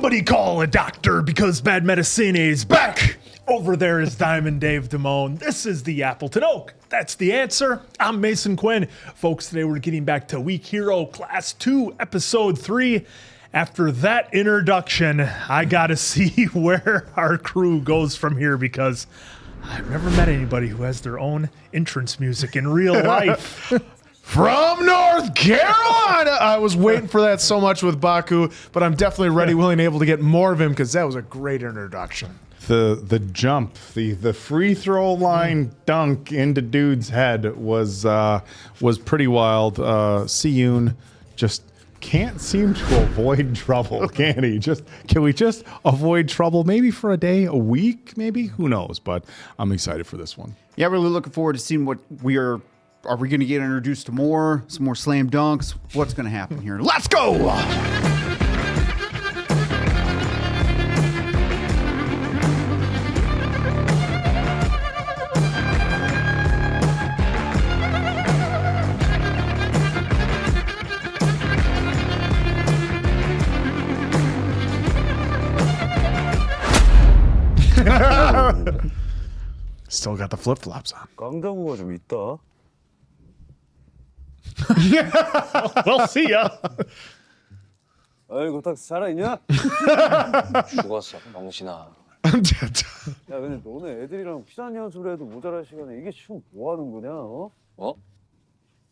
Somebody call a doctor because bad medicine is back. Over there is Diamond Dave Damone. This is the Appleton Oak. That's the answer. I'm Mason Quinn. Folks, today we're getting back to Week Hero Class 2, Episode 3. After that introduction, I gotta see where our crew goes from here because I've never met anybody who has their own entrance music in real life. From North Carolina! I was waiting for that so much with Baku, but I'm definitely ready, willing, and able to get more of him because that was a great introduction. The jump, the free throw line dunk into dude's head was pretty wild. Si-eun just can't seem to avoid trouble, can he? Can we just avoid trouble maybe for a day, a week, maybe? Who knows? But I'm excited for this one. Yeah, really looking forward to seeing what are we going to get introduced to some more slam dunks? What's going to happen here? Let's go! Still got the flip-flops on. 깡다구가 좀 있다. We'll see ya. 아이고 딱 살아있냐? 죽었어, 명신아. I'm dead. 야 근데 너네 애들이랑 피난 연습을 해도 모자랄 시간에 이게 지금 뭐 하는 거냐? 어?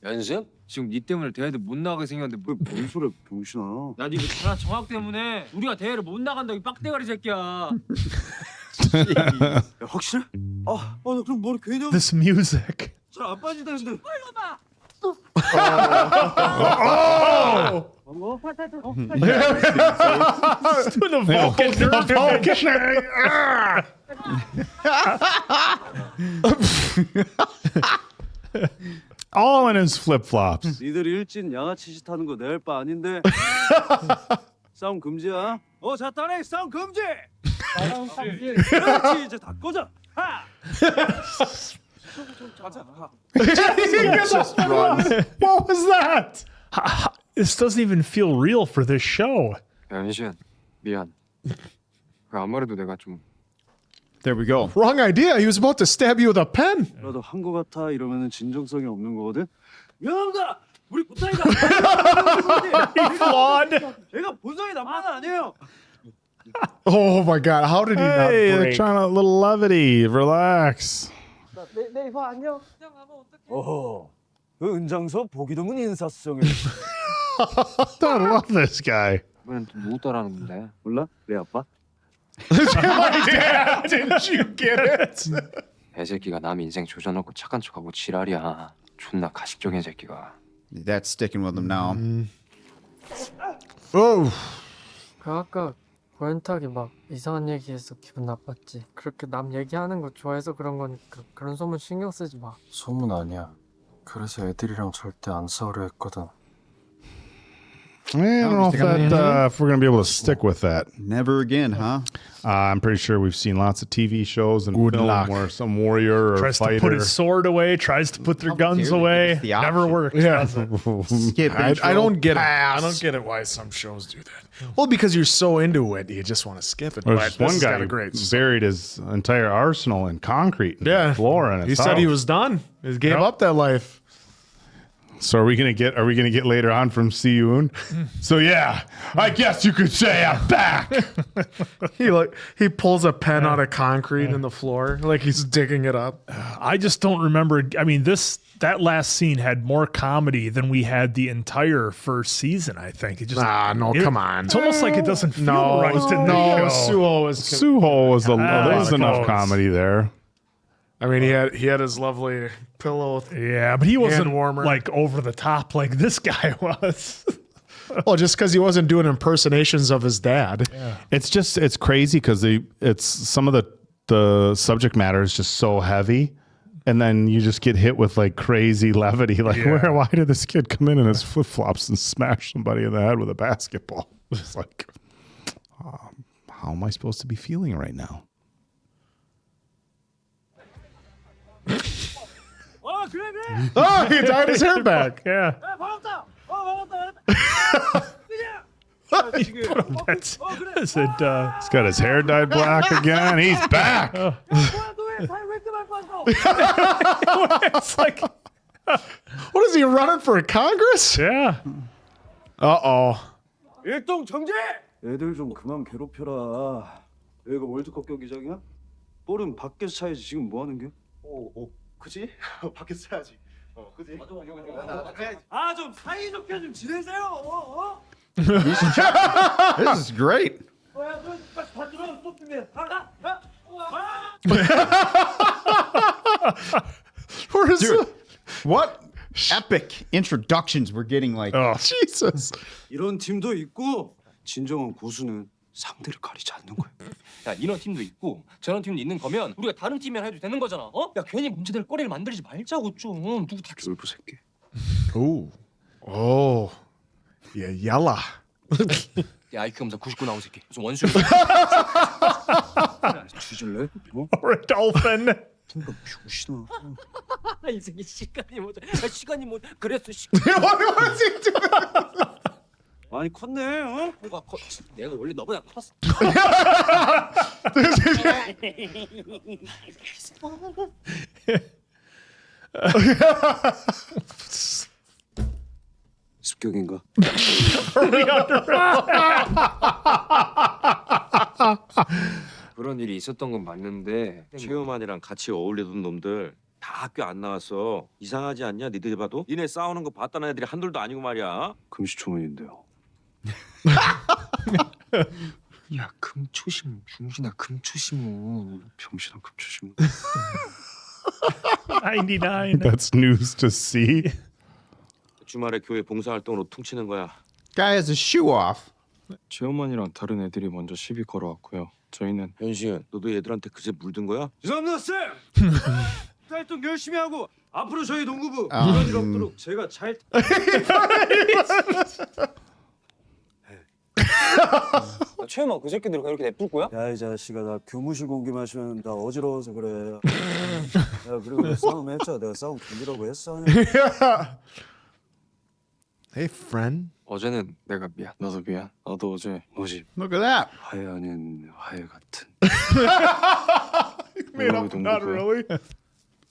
연습? 지금 니 때문에 대회도 못 나가게 생겼는데 뭔 소리야 병신아. 야, 니 이거 전화 정학 때문에 우리가 대회를 못 나간다 이 빡대가리 새끼야. 야 확실해? 나 그럼 머리 괜히 하고 This music. 잘안 빠진다 근데. 빨리 봐. To the Vulcan. All in his flip-flops. 니들이 일진 양아치 짓 하는 거 내 할 바 아닌데. 싸움 금지야. 자 따내 싸움 금지. 그렇지 이제 다 꺼져. 하. What was that? This doesn't even feel real for this show. 연시은, 미안. 아무래도 내가 좀 There we go. Wrong idea. He was about to stab you with a pen. 나도 한 거 같아 이러면은 진정성이 없는 거거든. 미안합니다. 우리 고타이가. Flawed. 제가 본성이 나쁜 건 아니에요. Oh my God. How did he Hey, not they're break? trying a little levity. Relax. 그 은장서 보기 드문 인사성이. I love this guy. 이번엔 또 누구 따라하는 건데? 몰라? 내 아빠? My dad. Didn't you get it? 애새끼가 남 인생 조져놓고 착한 척하고 지랄이야. 존나 가식적인 새끼가. That's sticking with him now. Oh. 그 아까 고현탁이 막 이상한 얘기해서 기분 나빴지. 그렇게 남 얘기하는 거 좋아해서 그런 거니까 그런 소문 신경 쓰지 마. 소문 아니야. 그래서 애들이랑 절대 안 싸우려 했거든. I don't know if we're going to be able to stick with that. Never again, huh? I'm pretty sure we've seen lots of TV shows and Good film luck. where some warrior or Tries fighter. to put his sword away, tries to put their guns dare they away. give us the Never option? works. Yeah. Skip I don't get it. Pass. I don't get it why some shows do that. Well, because you're so into it, you just want to skip it. There's But just this one has guy got a who great. buried his entire arsenal in concrete. Yeah. Floor in his He said he house. was done. He gave Yep. up that life. So are we gonna get later on from Si-eun? So yeah, I guess you could say I'm back. He pulls a pen out of concrete in the floor like he's digging it up. I just don't remember. I mean, that last scene had more comedy than we had the entire first season. I think it just Come on. It's almost like it doesn't feel right in the show. Suho was. Suho was there's enough close. comedy there. I mean, he had his lovely pillow. Yeah, but he wasn't Hand warmer. like over the top like this guy was. Well, just because he wasn't doing impersonations of his dad. Yeah. It's crazy because it's some of the subject matter is just so heavy, and then you just get hit with like crazy levity. Like, why did this kid come in his flip flops and smash somebody in the head with a basketball? It's like, how am I supposed to be feeling right now? Oh, he dyed his hair back. Yeah. Is it? He's got his hair dyed black again. He's back. It's like, What is he running for Congress? yeah. Uh-oh. 일동 정지! 애들 좀 그만 괴롭혀라. 여기가 월드컵 경기장이야? 볼은 밖에서 차야지. 지금 뭐 하는 게? 그지? 밖에서 사야지. 그지? 아, 좀 사이좋게 좀 지내세요. This is great. Where is Dude, it? what epic introductions we're getting like. Oh, Jesus. 이런 팀도 있고 진정한 고수는 상대를 가리지 않는 거야. 야 이런 팀도 있고 저런 팀도 있는 거면 우리가 다른 팀이랑 해도 되는 거잖아. 어? 야 괜히 문제될 거리를 만들지 말자고 좀. 누구 다 졸부 새끼. Ooh. Oh. Yeah, yalla. 야 IQ 검사 99 나온 새끼. 무슨 원수. 뒤질래? 어? Or a dolphin. 뭔가 병신아. 이 새끼 시간이 뭐 시간이 뭐 그랬어. 많이 컸네. 어? 뭐가 내가 원래 너보다 컸어. 습격인가? 그런 일이 있었던 건 맞는데 최우만이랑 같이 어울리던 놈들 다 학교 안 나왔어. 이상하지 않냐? 니들 봐도? 니네 싸우는 거 봤다는 애들이 한둘도 아니고 말이야. 금시초문인데요. 야 금초심 중신아 금초심은 병신아 급조심. 99. That's news to see. 주말에 교회 봉사활동으로 퉁치는 거야. Guy has a shoe off. 최우만이랑 다른 애들이 먼저 시비 걸어왔고요. 저희는 현시은 너도 얘들한테 그새 물든 거야? 죄송합니다 쌤. 활동 열심히 하고 앞으로 저희 농구부 이런 일 없도록 제가 잘. 최마 그 새끼들 그렇게 냅둘 거야? 야 이 자식아 나 교무실 공기 마시면 나 어지러워서 그래. 야 그리고 내가 싸움 했잖아. 내가 싸움 견디라고 했어. Hey, friend. 어제는 내가 미안. 나도 미안. 나도 어제 뭐지? Look at that. 화해 아닌 화해 같은. Made up, not really.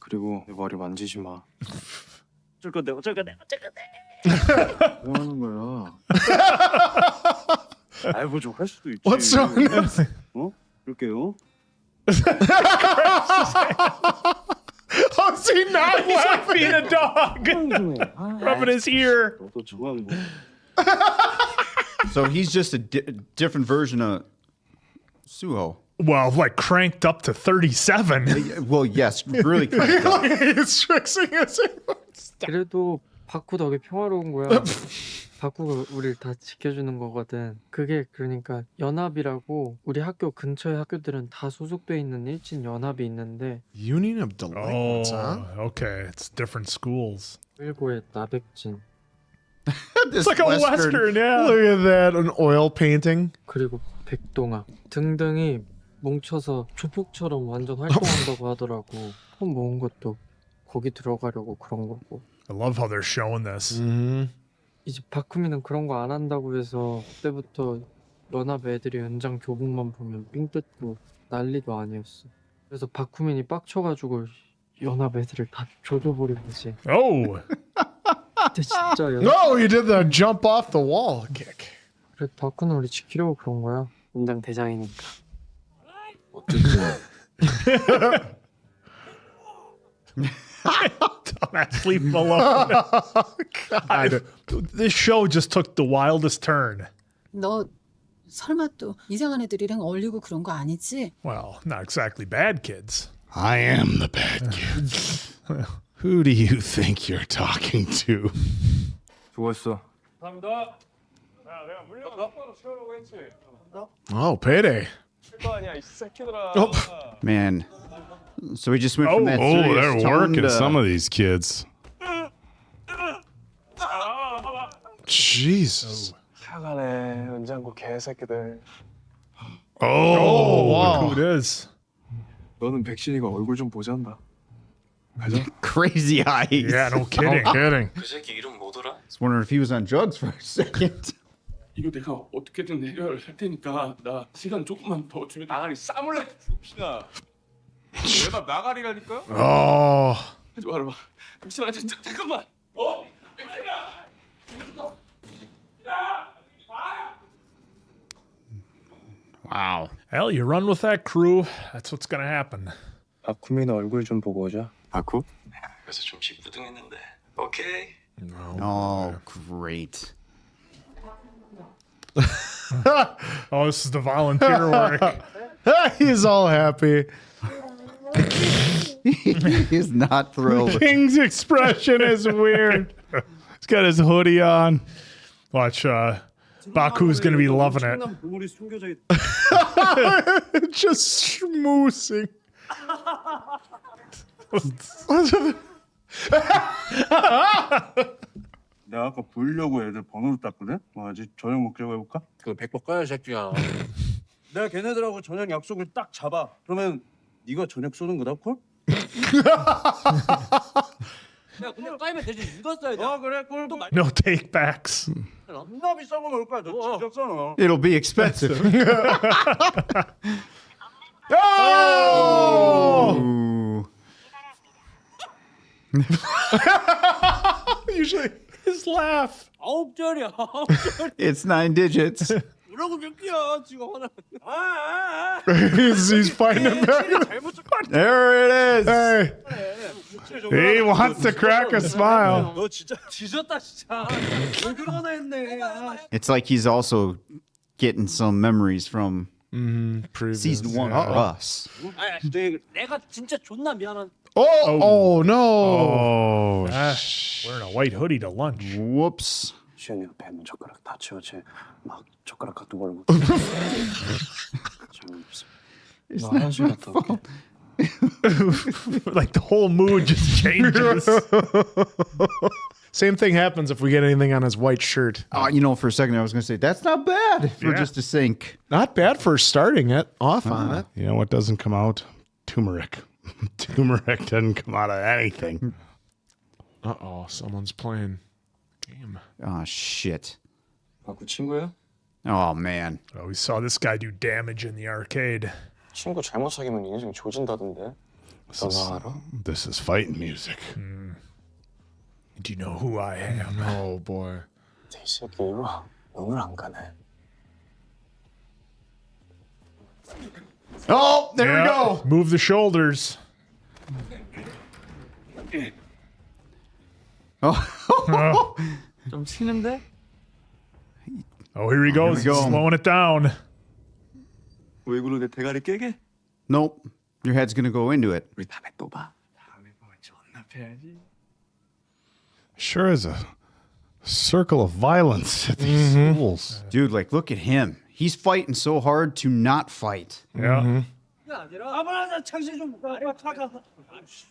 그리고 내 머리 만지지 마. 어쩔 건데. 뭐 하는 거야? 아이 뭐좀 할 수도 있지. What's wrong? 어? 그럴게요. Oh, is he not laughing? Being a dog. Rubbing his ear. 너도 정한 거. So he's just a different version of Suho. Well, like cranked up to 37. Well, yes, really cranked up. He's fixing his 그래도 바쿠 덕에 평화로운 거야. 바쿠가 우리를 다 지켜주는 거거든. 그게 그러니까 연합이라고 우리 학교 근처의 학교들은 다 소속돼 있는 일진 연합이 있는데 Union of Delinquents, huh? Okay. It's different schools. 일고의 나백진 This It's like a Western, yeah. Look at that, an oil painting. 그리고 백동아 등등이 뭉쳐서 조폭처럼 완전 활동한다고 하더라고. 폰 모은 것도 거기 들어가려고 그런 거고. I love how they're showing this. Mm-hmm. 이제 바쿠미는 그런 거 안 한다고 해서 그때부터 연합 애들이 연장 교복만 보면 삥 뜯고 난리도 아니었어. 그래서 바쿠민이 빡쳐가지고 연합 애들을 다 조져버린 거지. Oh. 근데 진짜 No, he did the jump off the wall kick. 그래 바쿠는 우리 지키려고 그런 거야. 연장 대장이니까. Dumbass, leave him alone. God. This show just took the wildest turn. 너 설마 또 이상한 애들이랑 어울리고 그런 거 아니지? Well, not exactly bad kids. I am the bad kid. Who do you think you're talking to? 수고했어. 감사합니다. 야 내가 물량 똑바로 채우려고 했지. Oh, payday. 거 아니야 이 새끼들아. Man. So we just went from that Oh, serious they're tone working to- some of these kids. Jesus. 하여간에 은장고 개새끼들. Oh, wow. look who it is. 너는 백신이가 얼굴 좀 보잔다. 가자. Crazy eyes. Yeah, no kidding. Kidding. 그 새끼 이름 뭐더라? I was wondering if he was on drugs for a second. 이거 내가 어떻게든 해결할 테니까 나 시간 조금만 더 주면 나가리 싸물래 혹시나 내가 나가리라니까요? 하지 말아봐 혹시나 잠깐만 Wow. Hell, you run with that crew. That's what's gonna happen. 바쿠민 얼굴 좀 보고 오자. 바쿠? 그래서 좀 시부등했는데. 오케이. Oh, great. Oh, this is the volunteer work. He's all happy. He's not thrilled. King's expression is weird. He's got his hoodie on. Watch, Baku's gonna be loving it. 보물이 숨겨져 있. Just schmoozing. 내가 아까 보려고 애들 번호를 땄거든. 뭐하지? 저녁 먹자고 해볼까? 그 백법 꺼야 새끼야. 내가 걔네들하고 저녁 약속을 딱 잡아. 그러면 네가 저녁 쏘는 거다, 콜? 야 근데 까이면 대신 이거 써야 돼. 그래, 콜. No take backs. 존나 비싼 거 먹을 거야. 너 진작 써놔. It'll be expensive. Oh! Usually his laugh. 9절이야. It's 9 digits. 뭐라고 새끼야 지금 하나. He's fighting him back. There it is. Hey, He wants to crack a smile. 너 진짜 뒤졌다 진짜. 왜 그러나 했네. It's like he's also getting some memories from season 1 of Us. 내가 진짜 존나 미안한. oh no. Oh, Wearing a white hoodie to lunch. Whoops. 시현이 옆에 있는 젓가락 다 치워. 쟤막 젓가락 같은 걸 못. 너 화장실 갔다 올게. Like the whole mood just changes. Same thing happens if we get anything on his white shirt. You know, for a second I was going to say that's not bad for just a sink. Not bad for starting it off on it. you know what doesn't come out? Turmeric. Turmeric doesn't come out of anything. Uh-oh, someone's playing game. Oh shit. 바쿠 친구야? Oh man. Oh, we saw this guy do damage in the arcade. 친구 잘못 사귀면 인생 조진다던데. 너나 알아? This is fighting music. Do you know who I am? Oh boy. 이 새끼 이거 눈을 안 가네. Oh, there we go. Move the shoulders. Oh. 좀 치는데? Oh, here he goes. we go. He's slowing it down. 왜 그러 내 대가리 깨게? Nope. Your head's going to go into it. 우리 다음에 또 봐. Sure is a circle of violence at these schools. Dude, like look at him. He's fighting so hard to not fight. Yeah. 아마 창실 좀 차가.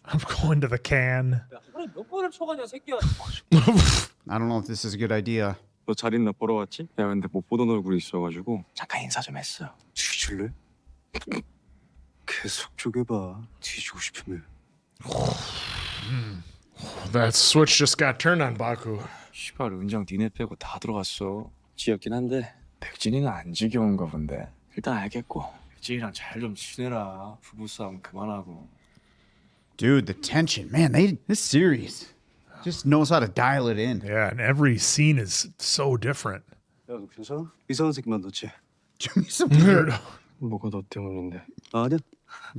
I'm going to the can. 그래 몇 번을 쳐가냐 새끼야. I don't know if this is a good idea. 너 잘 있나 보러 왔지? 야 근데 못 보던 얼굴이 있어가지고 잠깐 인사 좀 했어. 뒤질래? 계속 쪼개봐. 뒤지고 싶으면. That switch just got turned on Baku. 시발 은장 니네 빼고 다 들어갔어. 지겹긴 한데 백진이는 안 지겨운가 본데. 일단 알겠고 백진이랑 잘 좀 지내라. 부부싸움 그만하고. Dude, the tension. Man, this series just knows how to dial it in. Yeah, and every scene is so different. 야, 너 괜찮아? 이상한 새끼만 넣지. 뭐가 너 때문인데? 아니야.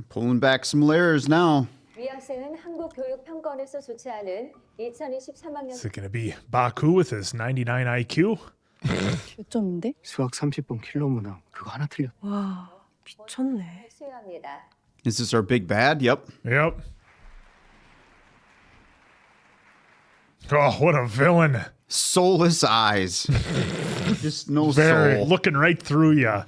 Pulling back some layers now. 이 학생은 한국 교육 평가원에서 조치하는 2023학년 Is it going to be Baku with his 99 IQ? 몇 점인데? 수학 30번 킬러 문항 그거 하나 틀렸. 와, 미쳤네. 수여합니다. Is this our big bad? Yep. Yep. Oh, what a villain. Soulless eyes. Just no Very soul. looking right through you.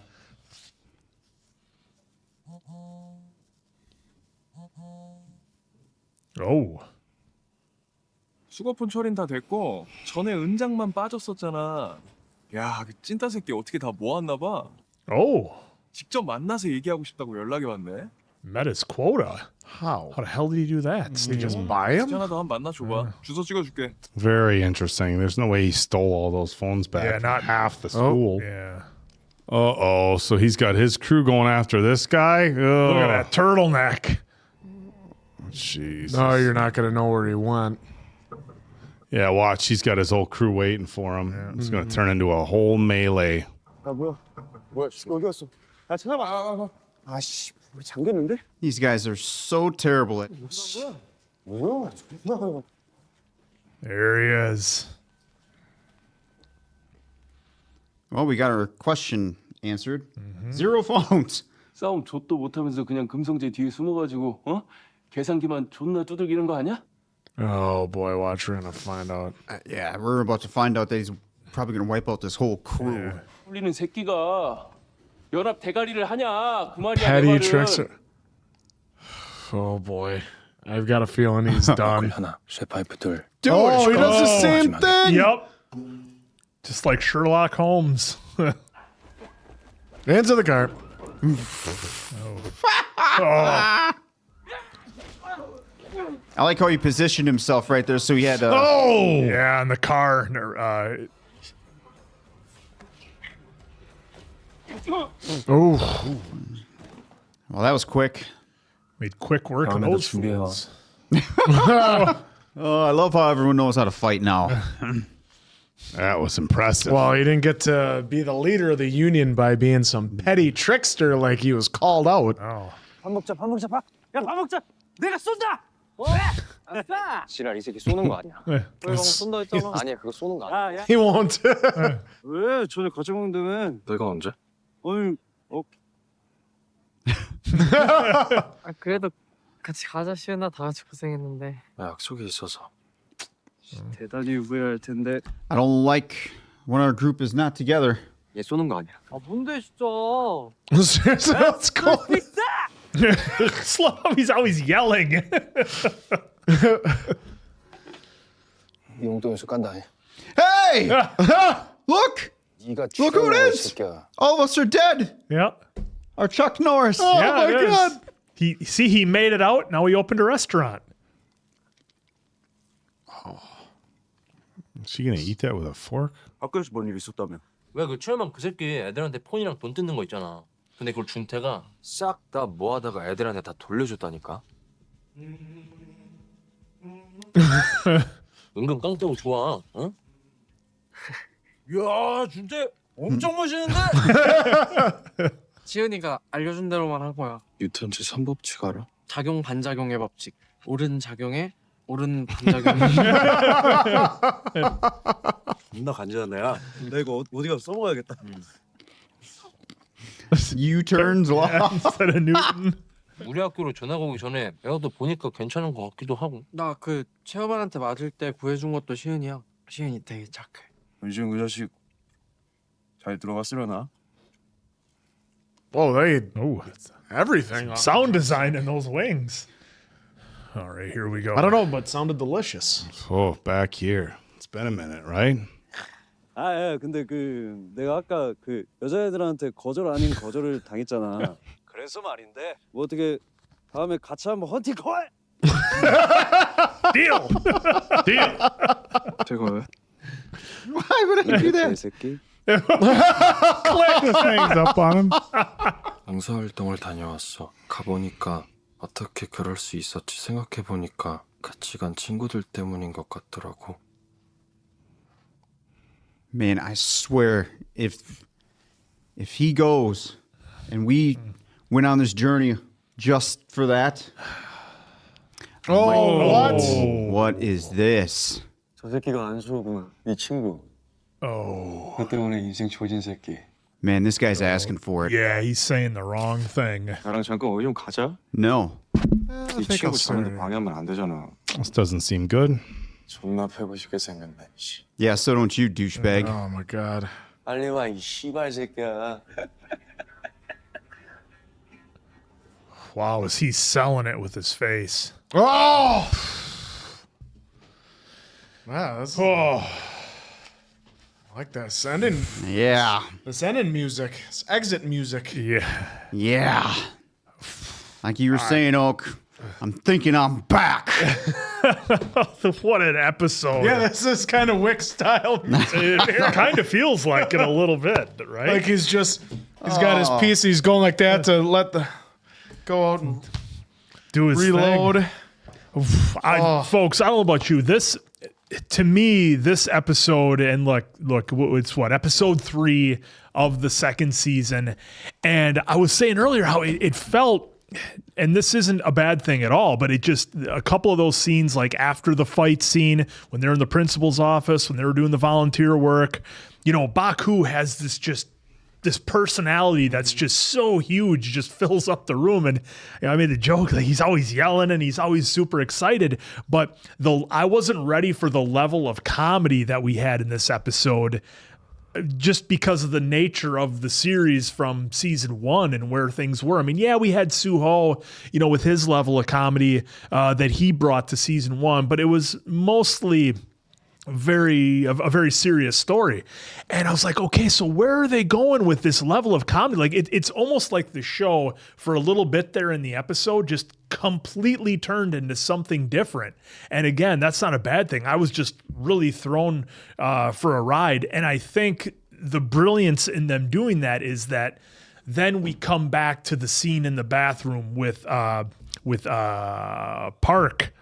Oh. 수거폰 처리는 다 됐고 전에 은장만 빠졌었잖아. 야, 그 찐따 새끼 어떻게 다 모았나 봐. Oh. 직접 만나서 얘기하고 싶다고 연락이 왔네. Met his quota. How? How the hell did he do that? They just buy him? 하나 더 한번 만나줘봐. 주소 찍어줄게. Very interesting. There's no way he stole all those phones back. Yeah, from not- half the school. Yeah. Uh-oh. So he's got his crew going after this guy? Look at that turtleneck. Jeez. No, you're not going to know where he went. Yeah, watch. He's got his whole crew waiting for him. It's going to turn into a whole melee. 아 뭐야 여기 왔어. 야 찾아봐. 아씨 우리 잠겼는데? These guys are so terrible at. 뭐야? There he is. Well, we got our question answered. 0 phones. 싸움 좆도 못하면서 그냥 금성재 뒤에 숨어가지고 계산기만 존나 두들기는 거 아니야? Oh boy, watch, we're going to find out. Yeah, we're about to find out that he's probably going to wipe out this whole crew. 홀리는 새끼가 연합 대가리를 하냐 그 말이야 내 Petty 말은. trickster. Oh boy. I've got a feeling he's done. 하나, 쇠파이프 둘. Dude, Oh, he does the same thing. Yep. Just like Sherlock Holmes. Into the car. I like how he positioned himself right there, so he had. Oh! Yeah, in the car. Oh. Well, that was quick. Made quick work of those fools. Oh, I love how everyone knows how to fight now. That was impressive. Well, he didn't get to be the leader of the union by being some petty trickster like he was called out. Oh. 밥 먹자 밥. 야 밥 먹자. 내가 쏜다. 지랄 이 새끼 쏘는 거 아니야. 네. 방금 쏜다 했잖아. 아니야 그거 쏘는 거 아니야. 야. He won't. 왜 전에 같이 먹는다며? 내가 언제? 어이 아, 그래도 같이 가자 시은아. 다 같이 고생했는데. 나 약속이 있어서. 대단히 후회할 텐데. I don't like when our group is not together. 얘 쏘는 거 아니야. 아 뭔데 진짜. Seriously, let's go. Slow. He's always yelling. 용돈에서 깐다. Hey! Look! 네가 Look who it is! All of us are dead! Yeah. Our Chuck Norris. Oh my God. He made it out. Now he opened a restaurant. Is she going to eat that with a fork? 학교에서 뭔 일 있었다며? 왜 그 최현만 그 새끼 애들한테 폰이랑 돈 뜯는 거 있잖아. 근데 그걸 준태가 싹 다 모아다가 애들한테 다 돌려줬다니까. 은근 깡패고 좋아. 응? 야 준태 엄청 멋있는데? 지은이가 알려준 대로만 한 거야. 뉴턴즈 3법칙 알아? 작용 반작용의 법칙. 옳은 작용에 옳은 반작용. 존나 간지나네. 야. 나 이거 어디 가서 써먹어야겠다. U-turns law. Instead of Newton. 우리 학교로 전학 오기 전에 애가도 보니까 괜찮은 것 같기도 하고. 나 그 체험반한테 맞을 때 구해준 것도 시은이야. 시은이 되게 착해. 요즘 그 자식 잘 들어갔으려나? Oh, they Oh, everything. sound design in those wings. All right, here we go. I don't know, but sounded delicious. Oh, back here. It's been a minute, right? 아, 예. 근데 그 내가 아까 그 여자애들한테 거절 아닌 거절을 당했잖아. 그래서 말인데 뭐 어떻게 다음에 같이 한번 헌팅 콜? Deal. Deal. 제가 왜? Why would I do that? 새끼. Hangs up on him. 봉사활동을 다녀왔어. 가보니까 어떻게 그럴 수 있었지 생각해보니까 같이 간 친구들 때문인 것 같더라고. Man, I swear, if he goes and we went on this journey just for that. What is this? 저 새끼가 안수호구나. 네 친구. Oh. 너 때문에 인생 조진 새끼. Man, this guy's asking for it. Yeah, he's saying the wrong thing. 나랑 잠깐 어디 좀 가자. No. 네 친구 자는데 방해하면 안 되잖아. This doesn't seem good. 존나 패고 싶게 생겼네. Yeah, so don't you, douchebag. Oh my God. 빨리 와 이 씨발 새끼야. Wow, is he selling it with his face? Oh! Wow, that's. Oh. I like that. Sending. Yeah. The sending music. It's exit music. Yeah. Yeah. Like you were saying, Oak, I'm thinking I'm back. What an episode. Yeah, this is kind of Wick style. It kind of feels like it a little bit, right? Like he's got his piece. He's going like that to let go out and do his reload. Thing. Folks, I don't know about you. To me, this episode, and look, it's episode 3 of the second season. And I was saying earlier how it felt, and this isn't a bad thing at all, but it just, a couple of those scenes, like after the fight scene, when they're in the principal's office, when they were doing the volunteer work, Baku has this personality that's just so huge, just fills up the room. And I made the joke, like he's always yelling and he's always super excited. But I wasn't ready for the level of comedy that we had in this episode, just because of the nature of the series from season 1 and where things were. I mean, yeah, we had Soo-ho, with his level of comedy that he brought to season 1, but it was mostly a very serious story. And I was like, okay, so where are they going with this level of comedy? Like it's almost like the show for a little bit there in the episode just completely turned into something different. And again, that's not a bad thing. I was just really thrown for a ride. And I think the brilliance in them doing that is that then we come back to the scene in the bathroom with Park.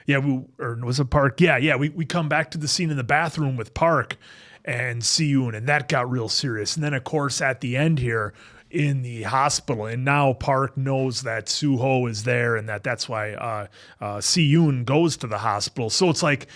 Yeah, was it Park? Yeah. We come back to the scene in the bathroom with Park and Si-eun, and that got real serious. And then, of course, at the end here in the hospital, and now Park knows that Soo-ho is there, and that's why Si-eun goes to the hospital. So it's like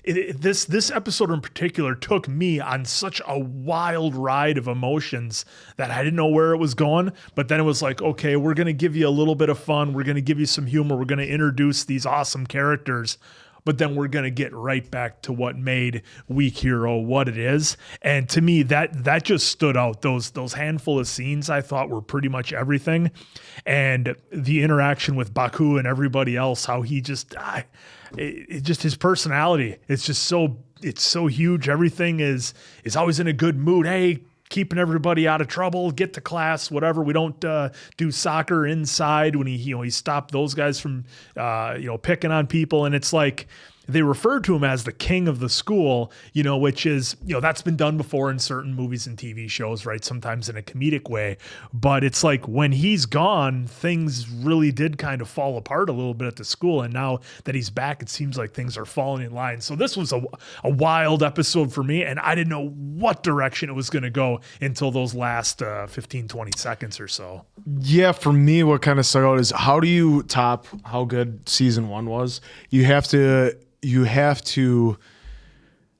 this episode in particular took me on such a wild ride of emotions that I didn't know where it was going. But then it was like, okay, we're going to give you a little bit of fun. We're going to give you some humor. We're going to introduce these awesome characters. But then we're going to get right back to what made Weak Hero what it is. And to me, that just stood out. Those handful of scenes I thought were pretty much everything. And the interaction with Baku and everybody else, how he just... just his personality. It's so huge. Everything is always in a good mood. Hey, keeping everybody out of trouble, get to class, whatever. We don't do soccer inside when he stopped those guys from picking on people. And it's like they referred to him as the king of the school, which is, that's been done before in certain movies and TV shows, right? Sometimes in a comedic way. But it's like when he's gone, things really did kind of fall apart a little bit at the school. And now that he's back, it seems like things are falling in line. So this was a wild episode for me. And I didn't know what direction it was going to go until those last 15, 20 seconds or so. Yeah, for me, what kind of stuck out is how do you top how good season 1 was? You have to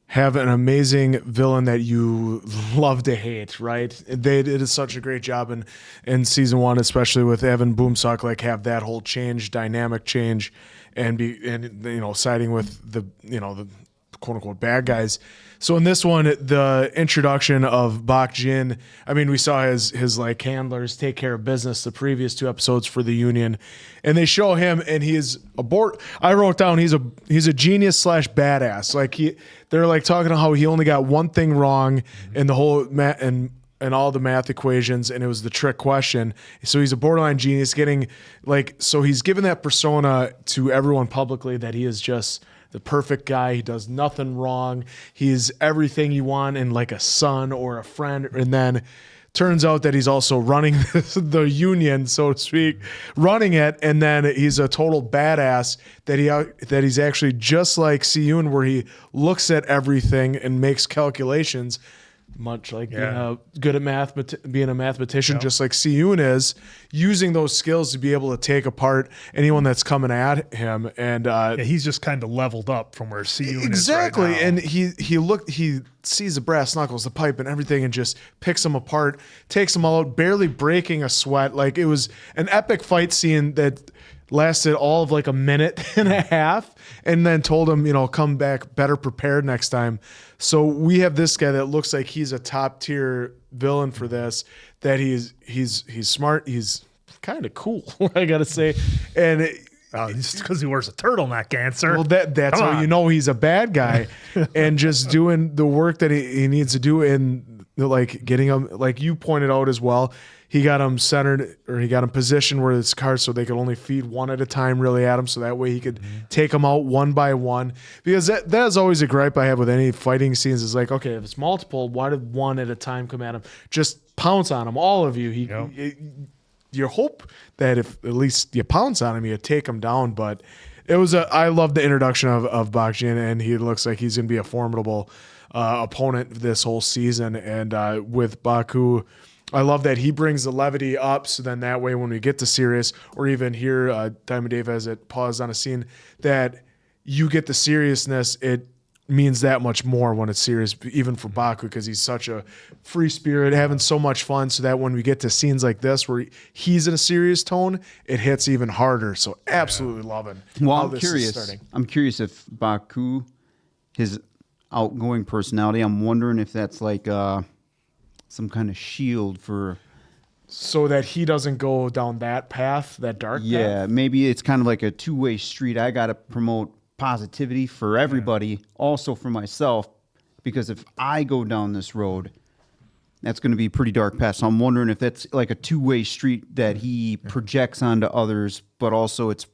have an amazing villain that you love to hate, right? They did such a great job in season 1, especially with Evan Boomsock, like have that whole dynamic change and siding with the quote unquote bad guys. So in this one, the introduction of Baek-jin, I mean, we saw his like handlers take care of business the previous 2 episodes for the union, and they show him, and he is I wrote down he's a genius / badass. Like they're like talking about how he only got one thing wrong in the whole and all the math equations, and it was the trick question. So he's a borderline genius, so he's given that persona to everyone publicly that he is just the perfect guy. He does nothing wrong. He's everything you want in like a son or a friend. And then turns out that he's also running the union, so to speak, running it. And then he's a total badass that he's actually just like Si-eun, where he looks at everything and makes calculations, much like good at math, but being a mathematician, just like Si-eun is, using those skills to be able to take apart anyone that's coming at him. And he's just kind of leveled up from where Si-eun exactly. is right now. And he sees the brass knuckles, the pipe, and everything, and just picks them apart, takes them all out, barely breaking a sweat. Like it was an epic fight scene that lasted all of like a minute and a half, and then told him, come back better prepared next time. So we have this guy that looks like he's a top tier villain for this, that he's smart. He's kind of cool, I got to say. And just because he wears a turtleneck, answer. Well, that's how you know he's a bad guy. And just doing the work that he needs to do, and like getting him, like you pointed out as well, he got him centered, or he got him positioned where it's cars so they could only feed one at a time really at him, so that way he could take them out one by one. Because that is always a gripe I have with any fighting scenes is like, okay, if it's multiple, why did one at a time come at him? Just pounce on him, all of you. You hope that if at least you pounce on him, you take him down. But I love the introduction of Baek-jin, and he looks like he's going to be a formidable opponent this whole season. And with Baku, I love that he brings the levity up, so then that way when we get to serious, or even here, Diamond Dave has it paused on a scene, that you get the seriousness, it means that much more when it's serious, even for Baku, because he's such a free spirit, having so much fun, so that when we get to scenes like this where he's in a serious tone, it hits even harder. So absolutely loving Well, how I'm this curious. is starting. I'm curious if Baku, his outgoing personality, I'm wondering if that's like some kind of shield for. So that he doesn't go down that path, that dark path? Yeah, maybe it's kind of like a two-way street. I got to promote positivity for everybody, also for myself, because if I go down this road, that's going to be a pretty dark path. So I'm wondering if that's like a two-way street that he projects onto others, but also it's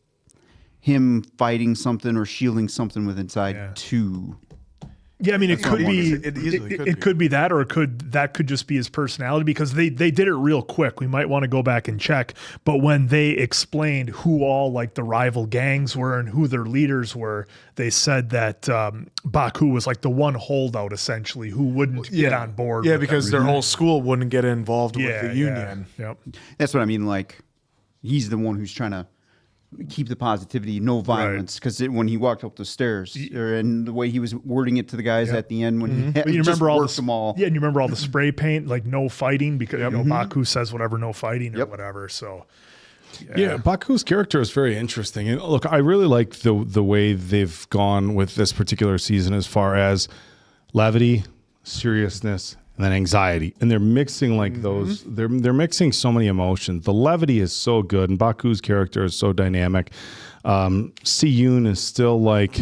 him fighting something or shielding something with inside too. Yeah, I mean, That's it could what I'm be wondering. it could be that, or that could just be his personality, because they did it real quick. We might want to go back and check. But when they explained who all like the rival gangs were and who their leaders were, they said that Baku was like the one holdout essentially who wouldn't get on board. Yeah, with because their everything. whole school wouldn't get involved with Yeah, the union. yeah. Yep. That's what I mean. Like, he's the one who's trying to keep the positivity, no violence. Because when he walked up the stairs, and the way he was wording it to the guys at the end when he had, But you just remember all worked them all. Yeah, and you remember all the spray paint, like no fighting, because you know Baku says whatever, no fighting or whatever. So Yeah, Baku's character is very interesting. And look, I really like the way they've gone with this particular season as far as levity, seriousness, and then anxiety. And they're mixing like those, they're mixing so many emotions. The levity is so good, and Baku's character is so dynamic. Si-eun is still like,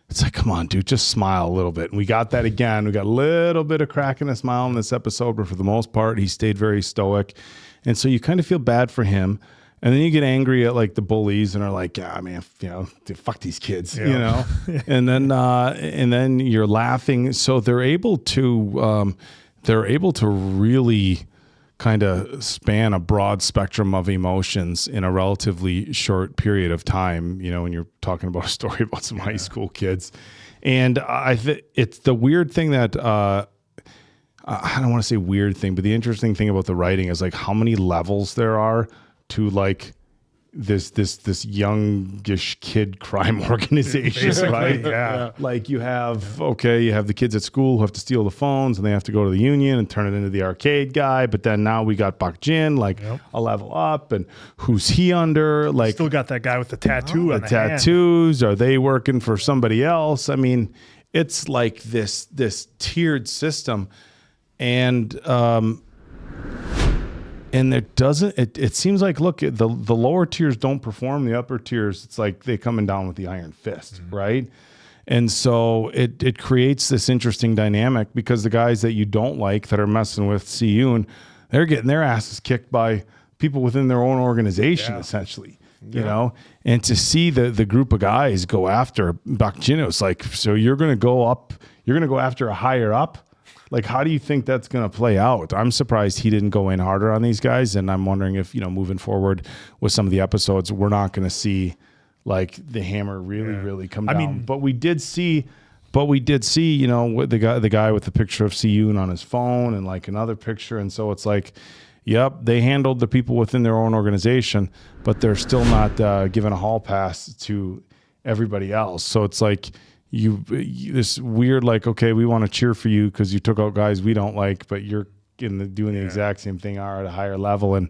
it's like, come on, dude, just smile a little bit. And we got that again. We got a little bit of crack in a smile in this episode, but for the most part, he stayed very stoic. And so you kind of feel bad for him. And then you get angry at like the bullies and are like, yeah, man, you know, fuck these kids, you know. and then you're laughing. So they're able to really kind of span a broad spectrum of emotions in a relatively short period of time. You know, when you're talking about a story about some high school kids, and it's the weird thing that. I don't want to say weird thing, but the interesting thing about the writing is like how many levels there are to like this youngish kid crime organization, right? Yeah. Like you have the kids at school who have to steal the phones and they have to go to the union and turn it into the arcade guy. But then now we got Baek-jin, like a level up, and who's he under? Like still got that guy with the tattoo on the the hand. tattoos. Are they working for somebody else? I mean, it's like this tiered system. And it seems like, look, the lower tiers don't perform, the upper tiers, it's like they coming down with the iron fist, right? And so it creates this interesting dynamic, because the guys that you don't like that are messing with Si-eun, they're getting their asses kicked by people within their own organization, essentially. You know, and to see the group of guys go after Baek-jin, it was like, so you're going to go after a higher up. Like, how do you think that's going to play out? I'm surprised he didn't go in harder on these guys. And I'm wondering if, you know, moving forward with some of the episodes, we're not going to see like the hammer really come down. I mean, but we did see, you know, the guy with the picture of Si-eun on his phone and like another picture. And so it's like, yep, they handled the people within their own organization, but they're still not giving a hall pass to everybody else. So it's like, you this weird, like, okay, we want to cheer for you because you took out guys we don't like, but you're doing the exact same thing at a higher level. And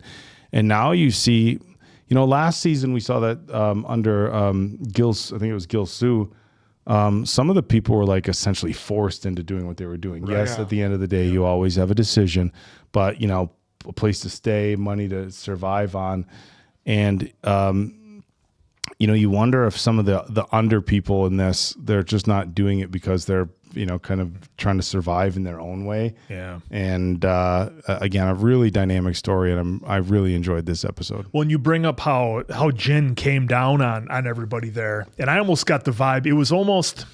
now you see, you know, last season we saw that under Gil, I think it was Gil Soo, some of the people were like essentially forced into doing what they were doing. Right. Yes, at the end of the day, you always have a decision, but you know, a place to stay, money to survive on, and you know, you wonder if some of the under people in this, they're just not doing it because they're kind of trying to survive in their own way. Yeah. And again, a really dynamic story, and I really enjoyed this episode. When you bring up how Jin came down on everybody there, and I almost got the vibe, it was almost,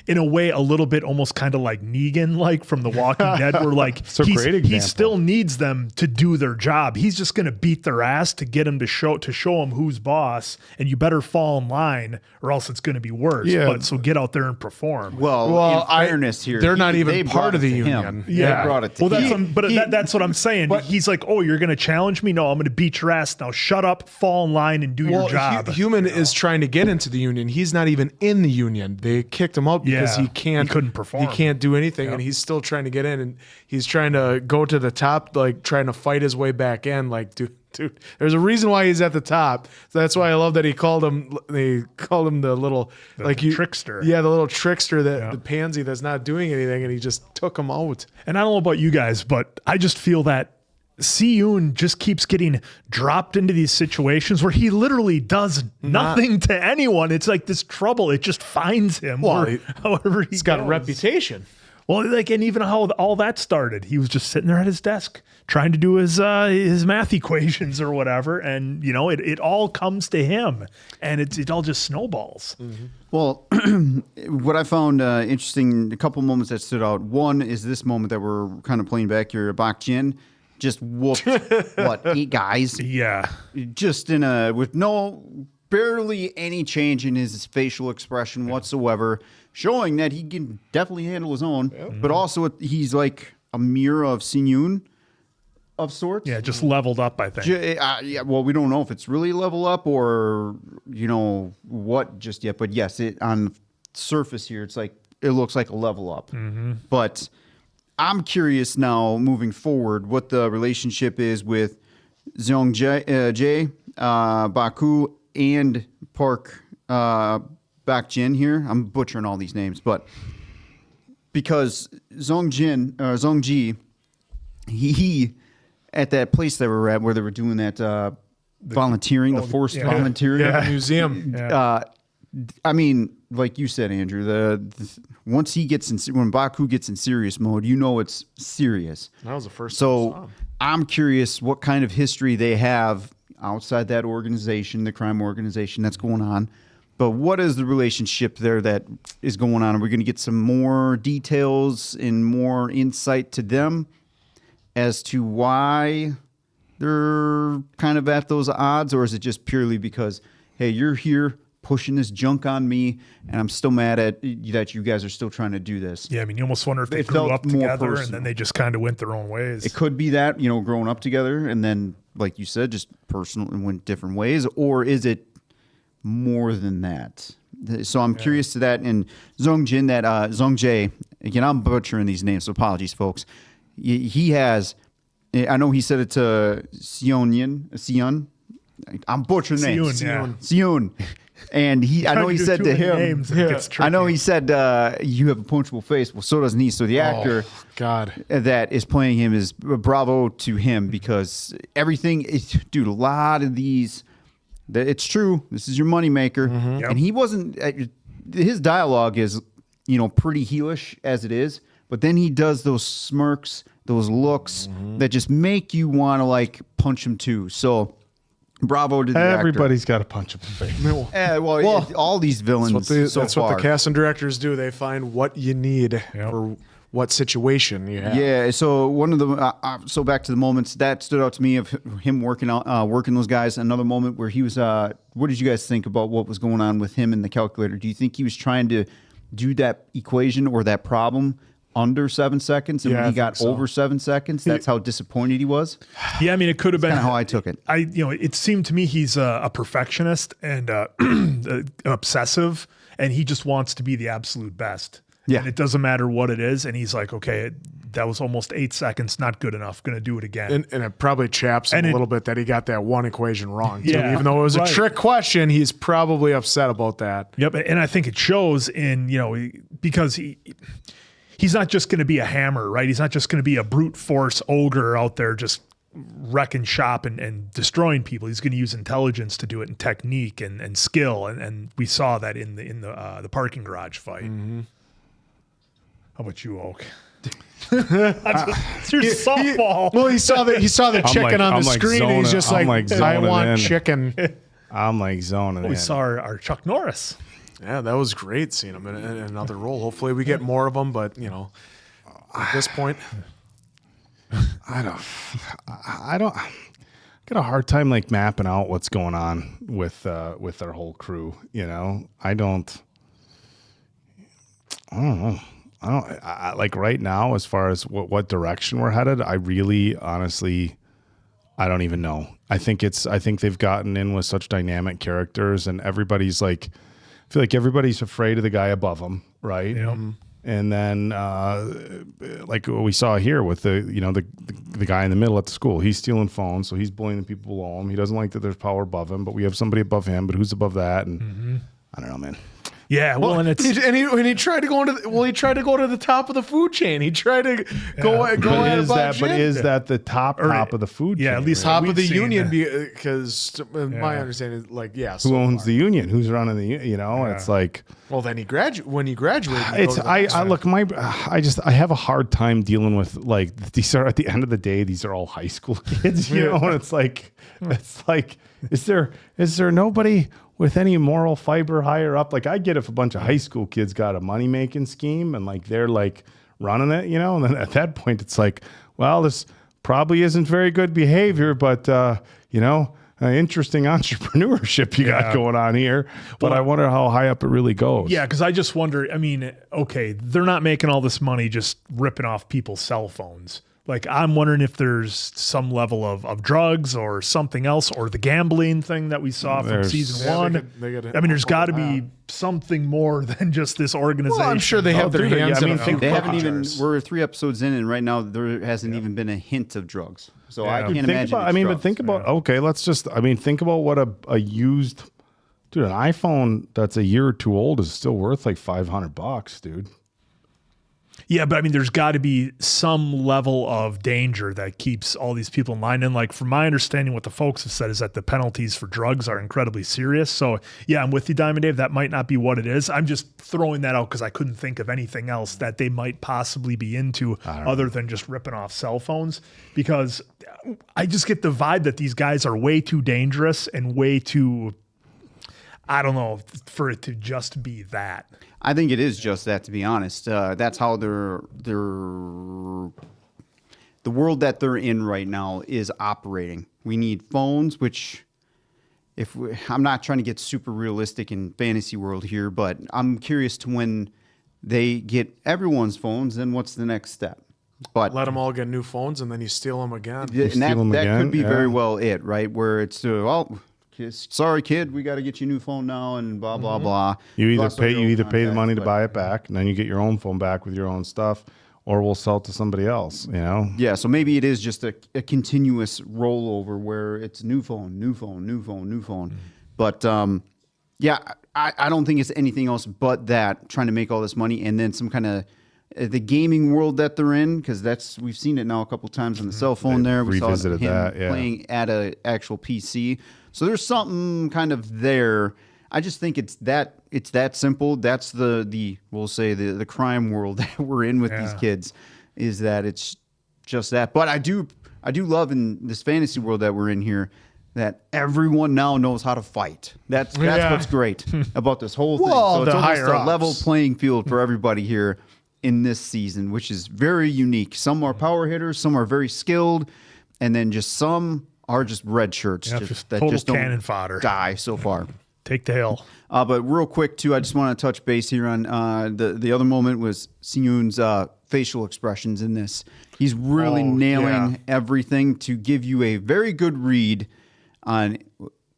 in a way, a little bit almost kind of like Negan, like from The Walking Dead, where like he still needs them to do their job. He's just going to beat their ass to get them to show them who's boss, and you better fall in line or else it's going to be worse. Yeah. But so get out there and perform. Well, in fairness here, they're not even they part of the brought it to him. union. Yeah, They brought it to him. That's what I'm saying. He's like, oh, you're going to challenge me? No, I'm going to beat your ass. Now shut up, fall in line, and do your job. Human is trying to get into the union. He's not even in the union. They kicked him out because he couldn't perform. He can't do anything, and he's still trying to get in, and he's trying to go to the top, like trying to fight his way back in. Like, dude, there's a reason why he's at the top. So that's why I love that they called him the little trickster. Yeah, the little trickster, the pansy that's not doing anything, and he just took him out. And I don't know about you guys, but I just feel that Si-eun just keeps getting dropped into these situations where he literally does nothing to anyone. It's like this trouble. It just finds him. Well, however he's got a reputation. Well, like, and even how all that started, he was just sitting there at his desk trying to do his math equations or whatever, and it all comes to him, and it all just snowballs. Mm-hmm. Well, what I found interesting, a couple moments that stood out. One is this moment that we're kind of playing back here. Baek-jin just whooped 8 guys? Yeah, just with barely any change in his facial expression whatsoever, showing that he can definitely handle his own. But also, he's like a mirror of Si-eun of sorts. Yeah, just leveled up, I think. Yeah, well, we don't know if it's really level up or what just yet. But yes, on surface here, it looks like a level up. Mm-hmm. But I'm curious now, moving forward, what the relationship is with Jae, Baku, and Park Baek-jin here. I'm butchering all these names, but because Zongji, he at that place they were at where they were doing that volunteering, the forced volunteering museum. I mean, like you said, Andrew, once when Baku gets in serious mode, it's serious. That was the first. So I'm curious what kind of history they have outside that organization, the crime organization that's going on. But what is the relationship there that is going on? Are we going to get some more details and more insight to them as to why they're kind of at those odds? Or is it just purely because, hey, you're here pushing this junk on me, and I'm still mad at that you guys are still trying to do this? Yeah, I mean, you almost wonder if they grew up together and then they just kind of went their own ways. It could be that, growing up together and then, like you said, just personal and went different ways. Or is it more than that? So I'm curious to that. And Zongjae, again, I'm butchering these names, so apologies, folks. He has, I know he said it to Si-eun. I'm butchering names. Si-eun. And I know he said to him, I know he said, you have a punchable face. Well, so does he. So the actor that is playing him is bravo to him, because everything, dude, a lot of these, it's true. This is your moneymaker. Mm-hmm. And he wasn't, his dialogue is, pretty heelish as it is. But then he does those smirks, those looks that just make you want to punch him too. So bravo to the Everybody's got to punch him in the face. All these villains. That's what the casting directors do. They find what you need for what situation you have. Yeah. So one of the so back to the moments that stood out to me of him working those guys. Another moment where he was. What did you guys think about what was going on with him in the calculator? Do you think he was trying to do that equation or that problem under 7 seconds, and when he got over 7 seconds, that's how disappointed he was? Yeah, I mean, it could have been kind of how I took it. It seemed to me he's a perfectionist and obsessive, and he just wants to be the absolute best. Yeah, and it doesn't matter what it is, and he's like, okay, that was almost 8 seconds, not good enough. Going to do it again. And it probably chaps him a little bit that he got that one equation wrong. Too. Yeah, even though it was a trick question, he's probably upset about that. Yep, and I think it shows in because he's not just going to be a hammer, right? He's not just going to be a brute force ogre out there just wrecking shop and destroying people. He's going to use intelligence to do it, and technique and skill, and we saw that in the parking garage fight. Mm-hmm. How about you, Oak? It's your softball. Well, he saw the chicken on the screen, and he's just like, I want chicken. I'm like zoning in. We saw our Chuck Norris. Yeah, that was great seeing him in another role. Hopefully we get more of them, but at this point, I don't get a hard time like mapping out what's going on with our whole crew. I don't know. I like right now, as far as what direction we're headed, I really, honestly, I don't even know. I think they've gotten in with such dynamic characters, and everybody's like, I feel like everybody's afraid of the guy above them, right? Yep. And then, like what we saw here with the guy in the middle at the school, he's stealing phones, so he's bullying the people below him. He doesn't like that there's power above him, but we have somebody above him. But who's above that? And I don't know, man. Yeah, well, and he tried to go he tried to go to the top of the food chain. He tried to go at But is that the top of the food chain? Yeah, at least top of the union, because my understanding is like, who owns the union? Who's running the union? It's like, well, then when he graduated, I have a hard time dealing with, like, these are, at the end of the day, these are all high school kids, and it's like is there nobody with any moral fiber higher up? Like, I get if a bunch of high school kids got a money making scheme and like they're like running it, and then at that point it's like, well, this probably isn't very good behavior, but interesting entrepreneurship you got going on here. But I wonder how high up it really goes. Yeah, because I just wonder, I mean, okay, they're not making all this money just ripping off people's cell phones. Like, I'm wondering if there's some level of drugs or something else, or the gambling thing that we saw from season one. There's got to be something more than just this organization. Well, I'm sure they have their hands in They haven't even, we're 3 episodes in, and right now there hasn't even been a hint of drugs. So I can't imagine. But think about, think about what a used, an iPhone that's a year or two old is still worth like $500, dude. Yeah, but there's got to be some level of danger that keeps all these people in line. And like, from my understanding, what the folks have said is that the penalties for drugs are incredibly serious. So yeah, I'm with you, Diamond Dave. That might not be what it is. I'm just throwing that out because I couldn't think of anything else that they might possibly be into other than just ripping off cell phones, because I just get the vibe that these guys are way too dangerous and way too, I don't know, for it to just be that. I think it is just that, to be honest. That's how the world that they're in right now is operating. We need phones, which I'm not trying to get super realistic in fantasy world here, but I'm curious to when they get everyone's phones, then what's the next step? But let them all get new phones, and then you steal them again. That could be very well it, right? Where it's sorry, kid, we got to get you a new phone now, and blah blah blah. You either pay the money to buy it back, and then you get your own phone back with your own stuff, or we'll sell it to somebody else. Yeah, so maybe it is just a continuous rollover where it's new phone. But I don't think it's anything else but that, trying to make all this money, and then some kind of the gaming world that they're in, because we've seen it now a couple times on the cell phone. We saw him playing at an actual PC. So there's something kind of there. I just think it's that simple. That's we'll say the crime world that we're in with these kids, is that it's just that. But I do love in this fantasy world that we're in here that everyone now knows how to fight. That's what's great about this whole thing. So it's almost a level playing field for everybody here in this season, which is very unique. Some are power hitters, some are very skilled, and then just some are just red shirts that just don't cannon fodder. Die so far. Take the hill. But real quick too, I just want to touch base here on the other moment was Si-eun's facial expressions in this. He's really nailing everything to give you a very good read on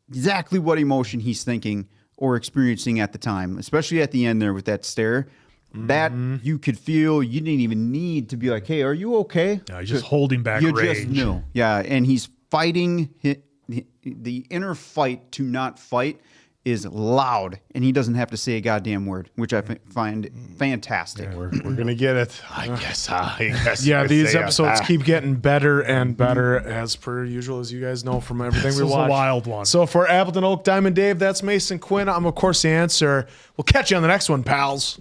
exactly what emotion he's thinking or experiencing at the time, especially at the end there with that stare. That you could feel. You didn't even need to be like, hey, are you okay? No, he's just holding back you rage. Just knew. Yeah, and he's fighting. The inner fight to not fight is loud, and he doesn't have to say a goddamn word, which I find fantastic. Yeah, we're gonna get it. I guess. Yeah, these episodes keep getting better and better, as per usual, as you guys know from everything we watch. This is a wild one. So for Appleton Oak, Diamond Dave, that's Mason Quinn. I'm of course the answer. We'll catch you on the next one, pals.